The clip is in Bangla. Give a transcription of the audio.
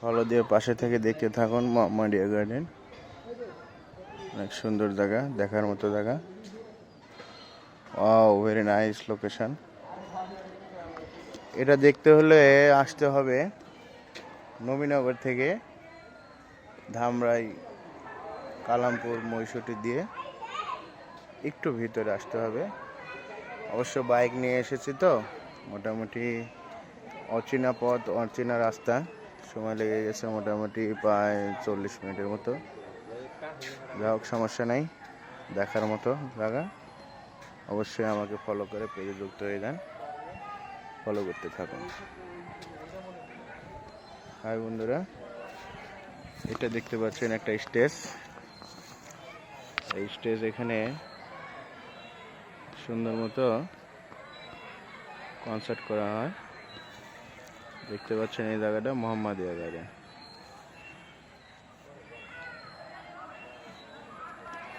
ফলো দিয়ে পাশে থেকে দেখতে থাকুন মোহাম্মদিয়া গার্ডেন। অনেক সুন্দর জায়গা, দেখার মতো জায়গা। Wow, very nice location. এটা দেখতে হলে আসতে হবে নবীনগর থেকে ধামরাই, কালামপুর, মহিষুটি দিয়ে একটু ভিতরে আসতে হবে। অবশ্য বাইক নিয়ে এসেছি তো মোটামুটি অচেনা পথ, অচেনা রাস্তা, সময় লেগে গেছে মোটামুটি প্রায় 40 মিনিটের মতো। যা হোক, সমস্যা নাই, দেখার মতো জায়গা। অবশ্যই আমাকে ফলো করে পেজে যুক্ত হয়ে যান, ফলো করতে থাকুন। হাই বন্ধুরা, এটা দেখতে পাচ্ছেন একটা স্টেজ। এই স্টেজ এখানে সুন্দর মতো কনসার্ট করা হয়। দেখতে পাচ্ছেন এই জায়গাটা মোহাম্মদিয়া গার্ডেন।